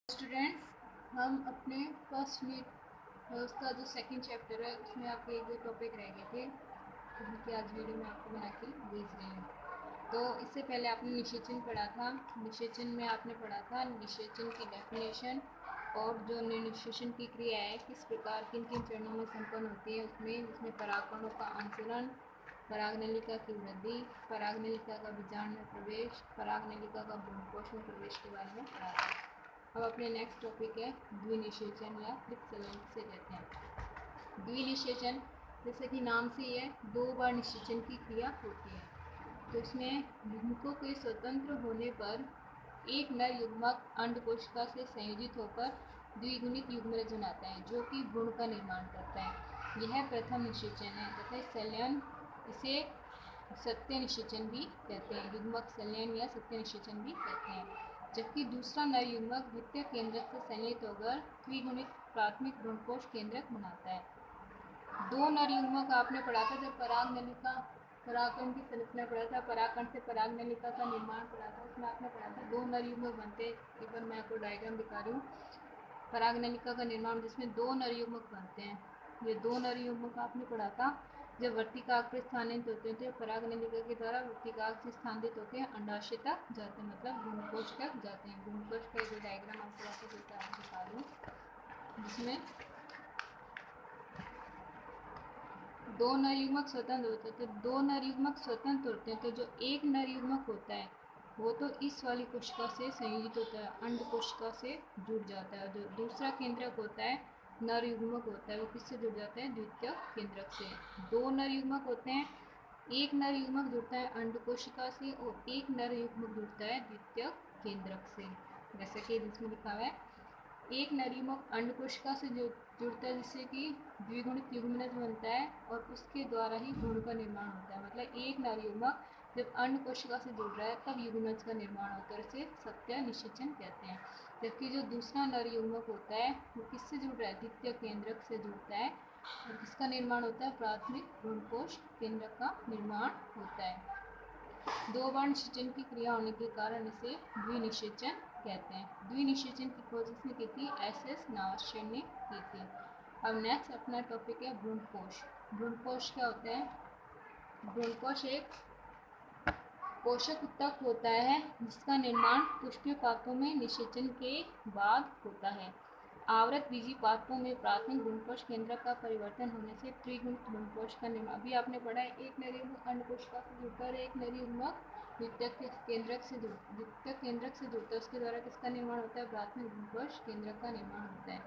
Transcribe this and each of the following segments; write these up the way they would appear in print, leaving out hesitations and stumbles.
Students, हम अपने first unit उसका जो सेकंड चैप्टर है उसमें आपके एक दो टॉपिक रह गए थे जिनकी आज वीडियो में आपको बना के भेज रही हूँ। तो इससे पहले आपने निषेचन पढ़ा था। निषेचन में आपने पढ़ा था निषेचन की डेफिनेशन और जो निषेचन की क्रिया है किस प्रकार किन किन चरणों में संपन्न होती है उसमें परागकणों का अंकुरण, परागनलिका की वृद्धि, परागनलिका का बीजांड में प्रवेश, परागनलिका का भ्रूणकोश में प्रवेश के बारे में पढ़ा था। अब अपने नेक्स्ट टॉपिक है द्विनिषेचन या ट्रिप्सिलन से कहते हैं। द्विनिषेचन जैसे कि नाम से ही है, दो बार निषेचन की क्रिया होती है। तो इसमें युग्मकों के स्वतंत्र होने पर एक नर युग्मक अंडकोशिका से संयोजित होकर द्विगुणित युग्मनज बनाता है जो कि भ्रूण का निर्माण करता है। यह प्रथम निषेचन है तथा संलयन इसे सत्य निषेचन भी कहते हैं। युग्मक संलयन या सत्य निषेचन भी कहते हैं। जबकि दूसरा नर युग्मक द्वितीय केंद्रक से संलयित होकर द्विगुणित प्राथमिक भ्रूणकोश केंद्रक बनाता है। दो नर युग्मक आपने पढ़ा था जब परागनलिका परागकण की संरचना पढ़ा था, परागकण से परागनलिका का निर्माण पढ़ा था, उसमें आपने पढ़ा था दो नर युग्मक बनते। एक बार मैं आपको डायग्राम दिखा रही हूँ। परागनलिका का निर्माण जिसमें दो नर युग्मक बनते हैं। ये दो नर युग्मक आपने पढ़ा था जब वर्तिकाग्र पर स्थानित होते थे, परागनलिका के द्वारा वर्तिकाग्र से स्थानित होकर अंडाशय तक जाते हैं, मतलब भ्रूणकोश तक जाते हैं। भ्रूणकोश का जो डायग्राम आपको वापस दिखा रही हूँ जिसमें दो नर युग्मक स्वतंत्र होते हैं। तो दो नर युग्मक स्वतंत्र होते हैं तो जो एक नर युग्मक होता है वो तो इस वाली कोशिका से संयोजित होता है, अंड कोशिका से जुड़ जाता है। जो दूसरा केंद्रक होता है नर युग्मक होता है वो किससे जुड़ जाता है? द्वितीय केंद्रक से। दो नर युग्मक होते हैं, एक नर युग्मक जुड़ता है अंड कोशिका से और एक नर युग्मक जुड़ता है द्वितीय केंद्रक से। जैसे कि इसमें लिखा हुआ है एक नर युग्मक अंड कोशिका से जुड़ता है जिससे कि द्विगुणित युग्मनज बनता है और उसके द्वारा ही भ्रूण का निर्माण होता है। मतलब एक नर युग्मक जब अंड कोशिका से जुड़ रहा है तब युग्मनज का निर्माण होता है, इसे सत्य निषेचन कहते हैं। जबकि जो दूसरा नर युग्मक होता है वो किससे जुड़ रहा है? द्वितीय केंद्रक से जुड़ता है और किसका निर्माण होता है? प्राथमिक भ्रूणकोश केंद्रक का निर्माण होता है। दो बार निषेचन की क्रिया होने के कारण इसे द्विनिषेचन कहते हैं। द्विनिषेचन की खोज इसने की थी एस नावाश्य ने की थी। अब नेक्स्ट अपना टॉपिक है भ्रूणकोश। भ्रूणकोश क्या होता है? भ्रूणकोश एक पोषक ऊतक होता है जिसका निर्माण पुष्पीय पात्रों में निषेचन के बाद होता है। आवृत बीजी पात्रों में प्राथमिक भ्रूणकोश केंद्रक का परिवर्तन होने से त्रिगुणित भ्रूणकोश का निर्माण। अभी आपने पढ़ा है एक नर युग्मक अंड कोशिका से जुड़ता है, एक नर युग्मक द्वितीय केंद्रक से जुड़ता है, उसके द्वारा किसका निर्माण होता है? प्राथमिक भ्रूणकोश केंद्रक का निर्माण होता है।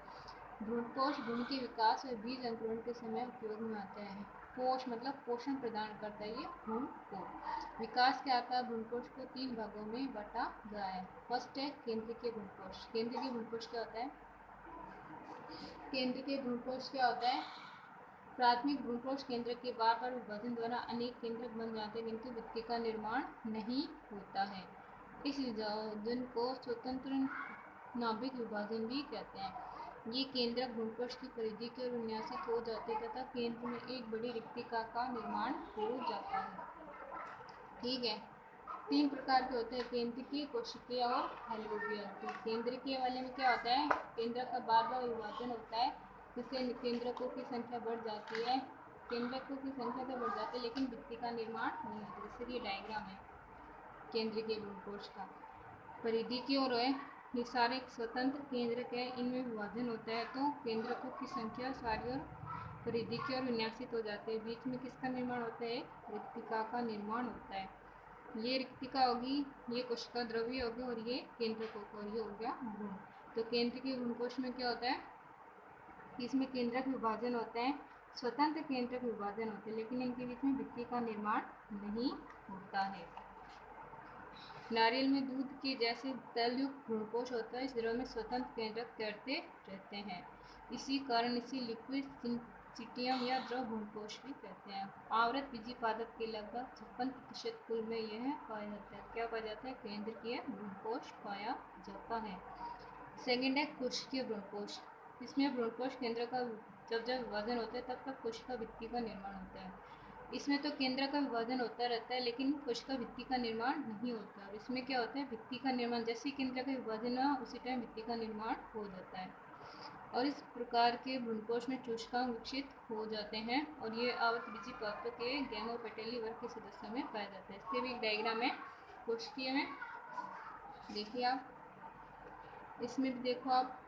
भ्रूणकोश भ्रूण के विकास और बीज अंकुरण के समय उपयोग में आता है। कोश मतलब पोषण प्रदान करता है ये भ्रूण को। विकास क्या आता है? भ्रूणकोश को तीन भागों में बांटा गया है। फर्स्ट है केंद्रीय भ्रूणकोश। केंद्रीय भ्रूणकोश क्या होता है? केंद्रीय भ्रूणकोश क्या होता है? प्राथमिक भ्रूणकोश केंद्र के बार बार विभाजन द्वारा अनेक केंद्रक बन जाते हैं किंतु भित्ति का निर्माण नहीं होता है। इस विभाजन को स्वतंत्र नाभिक विभाजन भी कहते हैं। ये केंद्रक भ्रूणकोश की परिधि की ओर विन्यासित हो जाते तथा केंद्र में एक बड़ी रिक्तिका का निर्माण हो जाता है। ठीक है, तीन प्रकार के होते हैं, केंद्रीय, कोशिकीय और हेलोबियल। तो केंद्रीय वाले में क्या होता है? केंद्रक का बार बार विभाजन होता है जिससे केंद्रकों की संख्या बढ़ जाती है। केंद्रकों की संख्या तो बढ़ जाती है लेकिन भित्ति का निर्माण नहीं होता। जैसे ये डायग्राम है केंद्रीय भ्रूणकोश का, परिधि की ओर है, ये सारे स्वतंत्र केंद्रक है, इनमें विभाजन होता है तो केंद्रकों की संख्या सारी और परिधि की ओर विन्यासित हो जाते हैं। बीच में किसका निर्माण होता है? रिक्तिका का निर्माण होता है। ये रिक्तिका होगी, ये कोशिका द्रव्य होगी और ये केंद्रकों को, ये हो गया भ्रूण। तो केंद्रीय भ्रूणकोश में क्या होता है? इसमें केंद्रक विभाजन होता है, स्वतंत्र केंद्रक विभाजन होते हैं लेकिन इनके बीच में भित्ति का निर्माण नहीं होता है। नारियल में दूध के जैसे तलयुक्त भ्रूणकोश होता है, इस द्रव में स्वतंत्र केंद्रक तैरते रहते हैं, इसी कारण इसे लिक्विड सिंचिटियम या द्रव भ्रूणकोश भी कहते हैं। आवृत बीजी पादप के लगभग 56% कुल में यह पाया जाता है। क्या पाया जाता है? केंद्रीय भ्रूणकोश पाया जाता है। सेकेंड है कोशिकीय भ्रूणकोश। इसमें भ्रूणकोश केंद्र का जब विभाजन होता है तब कोशिका भित्ति का निर्माण होता है। इसमें तो केंद्र का विभाजन होता रहता है लेकिन कोशिका भित्ति का निर्माण नहीं होता। और इसमें क्या होता है, भित्ति का निर्माण, जैसे केंद्र का विभाजन हुआ उसी टाइम भित्ति का निर्माण हो जाता है। और इस प्रकार के भ्रूणकोश में चूषकांग विकसित हो जाते हैं और ये आवृतबीजी पादपों के गैमोपेटेली वर्ग के सदस्यों में पाए जाते हैं। इसके भी एक डायग्राम है कोशिकीय में, देखिए आप, इसमें भी देखो आप,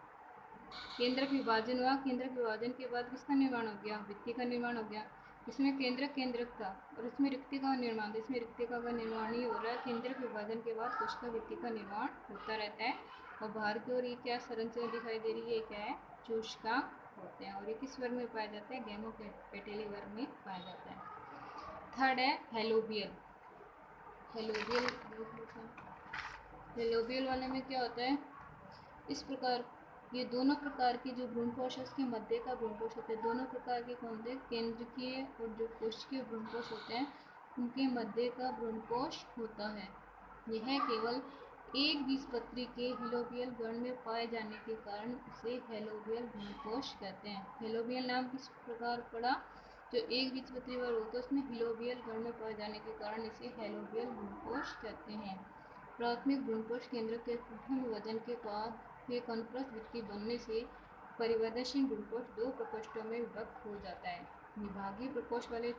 केंद्र विभाजन हुआ, केंद्र विभाजन के बाद किसका निर्माण हो गया, भित्ति का निर्माण हो गया। इसमें केंद्रक था और इसमें रिक्तिका का निर्माण, इसमें रिक्तिका का निर्माण ही हो रहा है। केंद्र विभाजन के बाद कोशिका भित्ति का निर्माण होता रहता है। और बाहर की ओर ये क्या संरचना दिखाई दे रही है, क्या है, चूषकांग होते हैं। और ये किस वर्ग में पाया जाता है, गैमोपेटेली वर्ग में पाया जाता है। थर्ड है हेलोबियल। हेलोबियल वाले में क्या होता है, इस प्रकार ये दोनों प्रकार के जो भ्रूणकोश है उसके मध्य का भ्रूणकोश होते हैं। दोनों प्रकार के कौन से, केंद्रकीय और जो कोशिकीय भ्रूणकोश होते हैं उनके मध्य का भ्रूणकोश होता है। यह केवल एक बीजपत्री के हेलोबियल गण में पाए जाने के कारण इसे हेलोबियल भ्रूणकोश कहते हैं। हेलोबियल नाम किस प्रकार पड़ा, जो एक बीजपत्री वर्ग होता है उसमें हेलोबियल गण में पाए जाने के कारण इसे हेलोबियल भ्रूणकोश कहते हैं। प्राथमिक भ्रूणकोश केंद्र के प्रथम विभाजन के बाद एक अनुप्रस्थ भित्ति बनने से परिवर्तनशील भ्रूणकोश दो प्रकोष्ठों में विभक्त हो जाता है। निभागीय प्रकोष्ठ वाले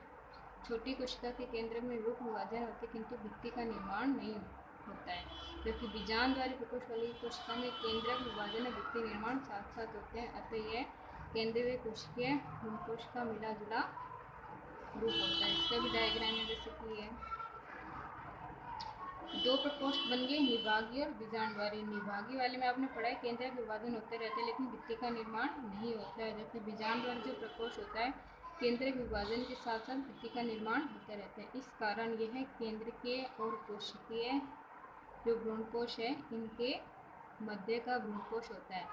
छोटी कोशिका के केंद्र में रूप विभाजन होते किंतु भित्ति का निर्माण नहीं होता है, जबकि बीजांडद्वारी प्रकोष्ठ वाली कोशिका में केंद्रक विभाजन और भित्ति निर्माण साथ साथ होते हैं। अतः यह केंद्रीय कोशिकीय भ्रूणकोश का मिला जुला रूप होता है। इसका भी डायग्राम है जैसे कि है, दो प्रकोष्ठ बन गए, निभागीय और बीजांडद्वारी। निभागीय वाले में आपने पढ़ा है केंद्रक विभाजन होते रहते हैं लेकिन भित्ति का निर्माण नहीं होता है, जबकि बीजांडद्वारी जो प्रकोष्ठ होता है केंद्रक विभाजन के साथ साथ भित्ति का निर्माण होते रहते हैं। इस कारण यह केंद्रकीय और कोशिकीय जो भ्रूणकोश है इनके मध्य का भ्रूणकोश होता है।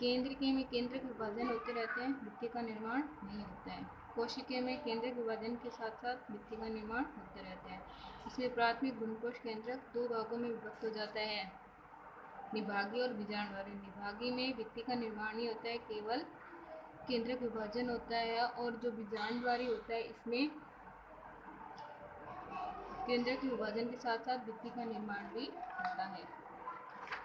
केंद्रकीय में केंद्रक विभाजन होते रहते हैं, भित्ति का निर्माण नहीं होता है। कोशिकीय में केंद्रक विभाजन के साथ साथ भित्ति का निर्माण होते रहते हैं। इसमें प्राथमिक भ्रूणकोश केंद्रक दो भागों में विभक्त हो जाता है, निभागीय और बीजांडद्वारी। निभागीय में भित्ति का निर्माण नहीं होता है, केवल केंद्रक विभाजन होता है। और जो बीजांडद्वारी होता है इसमें केंद्रक विभाजन के साथ साथ भित्ति का निर्माण भी होता है।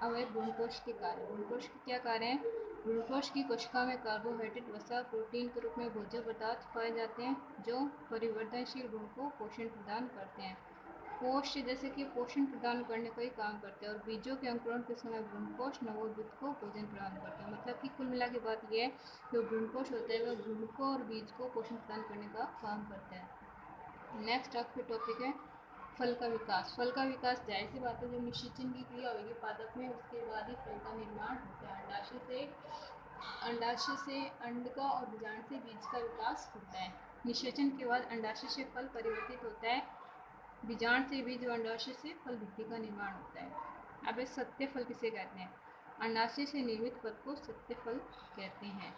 अब है भ्रूणकोश के कार्य। भ्रूणकोश के क्या कार्य हैं, भ्रूणकोश की कोशिका में कार्बोहाइड्रेट, वसा, प्रोटीन के रूप में भोज्य पदार्थ पाए जाते हैं जो परिवर्तनशील भ्रूण को पोषण प्रदान करते हैं। कोश जैसे कि पोषण प्रदान करने का ही काम करते हैं और बीजों के अंकुरण के समय भ्रूणकोश नवोदित को भोजन प्रदान करते हैं। मतलब कि कुल मिला के बात यह है, जो भ्रूणकोश होता है वह भ्रूण को और बीज को पोषण प्रदान करने का काम करता है। नेक्स्ट आपके टॉपिक है फल का विकास। फल का विकास जाहिर सी बात है, जब निषेचन की क्रिया होगी पादप में उसके बाद ही फल का निर्माण होता है। अंडाशय से अंड का और बीजांड से बीज का विकास होता है। निषेचन के बाद अंडाशय से फल परिवर्तित होता है, बीजांड से बीज और अंडाशय से फल भित्ति का निर्माण होता है। अब सत्य फल किसे कहते हैं, अंडाशय से निर्मित फल को सत्य फल कहते हैं।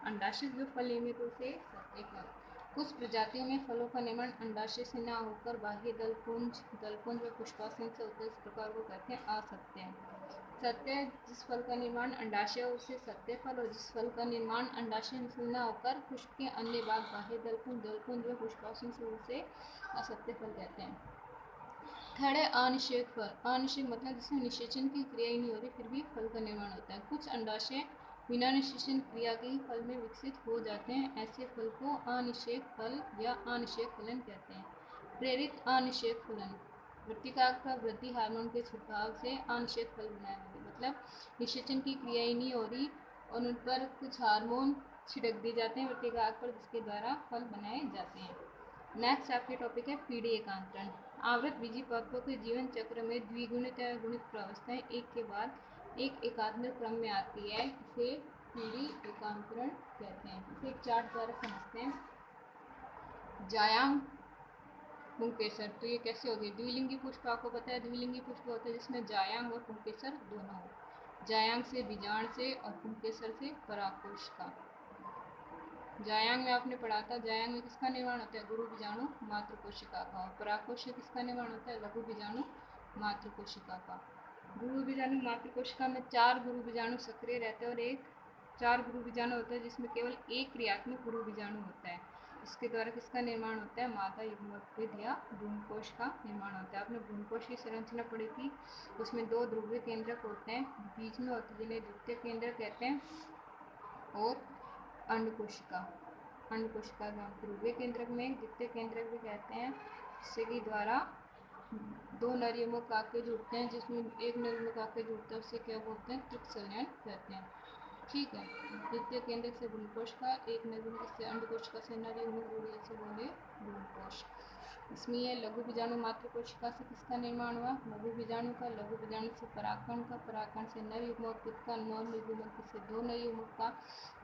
अंडाशय जो फल निर्मित उसे सत्य फल। कुछ प्रजातियों में फलों का निर्माण अंडाशय से न होकर बाह्य दलपुंज व पुष्पासन से होता है, इस प्रकार को कहते हैं असत्य। सत्य जिस फल का निर्माण अंडाशय उसे सत्य फल, और जिस फल का निर्माण अंडाशय से न होकर पुष्प के अन्य भाग बाह्य दलपुंज व पुष्पासन से उसे असत्य फल कहते हैं। थर्ड है अनिषेक फल। अनिषेक मतलब जिसमें निषेचन की क्रिया ही नहीं हो रही फिर भी फल का निर्माण होता है। कुछ अंडाशय बिना निषेचन क्रिया के ही फल में विकसित हो जाते हैं, ऐसे फल को अनिषेक फल या अनिषेक फलन कहते हैं। प्रेरित अनिषेक फलन, वृत्तिकाक का वृद्धि हार्मोन के छिड़काव से अनिषेक फल बनाए होंगे। मतलब निषेचन की क्रिया ही नहीं हो रही और उन पर कुछ हार्मोन छिड़क दिए जाते हैं वृत्तिकाक पर, जिसके द्वारा फल बनाए जाते हैं। नेक्स्ट आपके टॉपिक है पीढ़ी एकांतरण। आवृत बीजी पादपों के जीवन चक्र में द्विगुणित या गुणित प्रावस्थाएं एक के बाद एक एकात्मक क्रम में आती है, इसे पीढ़ी एकांतरण कहते हैं। इसे एक चार्ट द्वारा समझते हैं। जायांग पुंकेसर, तो ये कैसे होगी, द्विलिंगी पुष्प आपको पता है, द्विलिंगी पुष्प होता है जिसमें जायांग और पुंकेसर दोनों हो। जायांग से बीजांड से और पुंकेसर से परागकोश का। जायांग में आपने पढ़ा था, जायांग में किसका निर्माण होता है, गुरु बीजाणु मातृ कोशिका का। और परागकोश से किसका निर्माण होता है, लघु बीजाणु मातृ कोशिका का। गुरु बीजाणु मातृ कोशिका में 4 गुरु बीजाणु सक्रिय रहते हैं और 4 गुरु बीजाणु होता है जिसमें केवल एक क्रियात्मक गुरु बीजाणु होता है। इसके द्वारा किसका निर्माण होता है? मादा युग्मक या भ्रूणकोश का निर्माण होता है। आपने भ्रूणकोश की संरचना पढ़ी थी, उसमें 2 ध्रुवीय केंद्रक होते हैं, बीच में होते हैं जिन्हें द्वितीय केंद्रक कहते हैं, और अंडकोशिका ध्रुवीय केंद्रक में द्वितीय केंद्रक भी कहते हैं, जिससे कि द्वारा 2 नर युग्मक आके जुड़ते हैं, जिसमें एक नर युग्मक आके जुड़ता है उसे क्या बोलते हैं? तृक संलयन कहते हैं। ठीक है, द्वितीय केंद्रक से भ्रूणकोश का, एक नर युग्मक से अंडकोशिका से नर युग्मक जुड़े से बोले भ्रूणकोश। इसमें यह लघु बीजाणु मातृ कोशिका से किसका निर्माण हुआ? लघु बीजाणु का। लघु बीजाणु से परागकण का, परागकण से नर युग्मक का, नर युग्मक से 2 नर युग्मक का।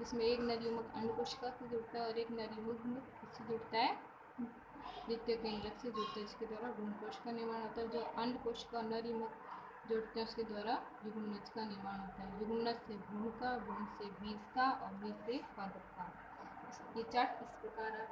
इसमें एक नर युग्मक अंडकोशिका से जुड़ता है और एक नर युग्मक किससे जुड़ता है? द्वितीय केंद्रक से जुड़ते हैं, जिसके द्वारा भ्रूणकोश का निर्माण होता है। जो अंडकोशिका और नर युग्मक जोड़ते हैं उसके द्वारा युग्मनज का निर्माण होता है। युग्मनज से भ्रूण का, भ्रूण से बीज का और बीज से पादप का। ये चार्ट इस प्रकार